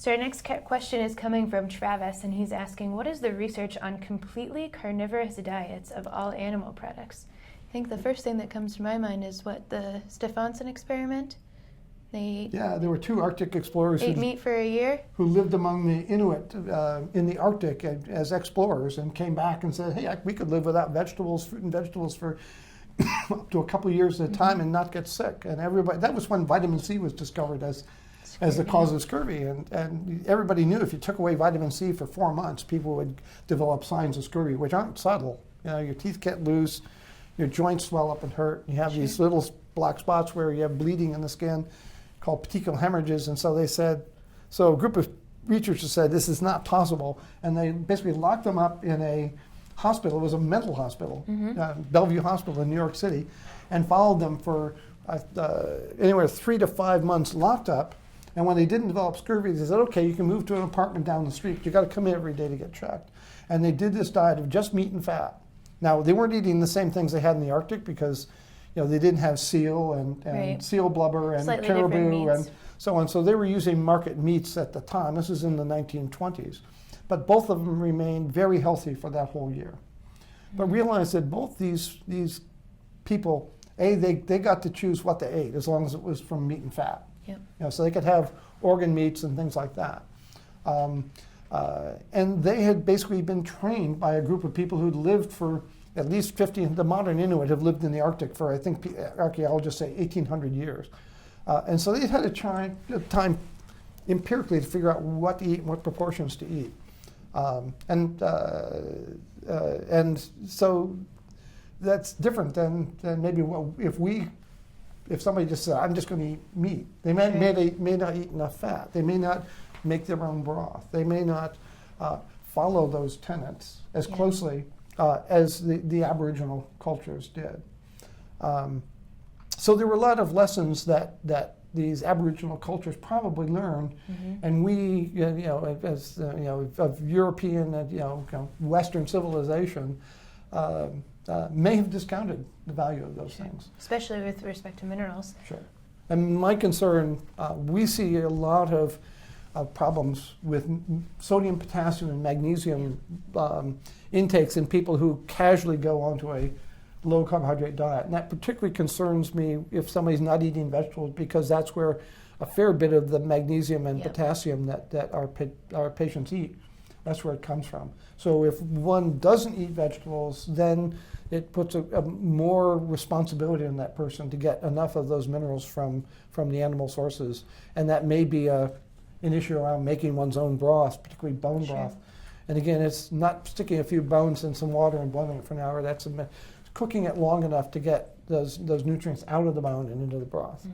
So our next question is coming from Travis, and he's asking, what is the research on completely carnivorous diets of all animal products? I think the first thing that comes to my mind is the Stephenson experiment. There were 2 Arctic explorers ate meat for a year who lived among the Inuit in the Arctic as explorers and came back and said, hey, we could live without vegetables, fruit and vegetables for up to a couple of years at a time and not get sick. And that was when vitamin C was discovered as the cause of scurvy. And everybody knew if you took away vitamin C for 4 months, people would develop signs of scurvy, which aren't subtle. Your teeth get loose, your joints swell up and hurt. You have these little black spots where you have bleeding in the skin called petechial hemorrhages. And so a group of researchers said this is not possible. And they basically locked them up in a hospital. It was a mental hospital, Bellevue Hospital in New York City, and followed them for anywhere 3 to 5 months locked up. And when they didn't develop scurvy, they said, okay, you can move to an apartment down the street. You got to come in every day to get checked. And they did this diet of just meat and fat. Now, they weren't eating the same things they had in the Arctic because they didn't have seal and seal blubber and slightly caribou and so on. So they were using market meats at the time. This is in the 1920s. But both of them remained very healthy for that whole year. But realize that both these people, they got to choose what they ate as long as it was from meat and fat. Yep. So they could have organ meats and things like that. And they had basically been trained by a group of people who'd lived for at least 50, the modern Inuit have lived in the Arctic for, I think archaeologists say, 1,800 years. And so they had a time empirically to figure out what to eat and what proportions to eat. And so that's different than maybe if somebody just said, I'm just going to eat meat. They may not eat enough fat. They may not make their own broth. They may not follow those tenets as closely as the Aboriginal cultures did. So there were a lot of lessons that these Aboriginal cultures probably learned, and we, as of European, Western civilization, may have discounted the value of those things. Especially with respect to minerals. Sure. And my concern, we see a lot of problems with sodium, potassium, and magnesium intakes in people who casually go onto a low carbohydrate diet. And that particularly concerns me if somebody's not eating vegetables, because that's where a fair bit of the magnesium and potassium that our patients eat, that's where it comes from. So if one doesn't eat vegetables, then it puts a more responsibility on that person to get enough of those minerals from the animal sources. And that may be an issue around making one's own broth, particularly bone broth. And again, it's not sticking a few bones in some water and boiling it for an hour. That's cooking it long enough to get those nutrients out of the bone and into the broth.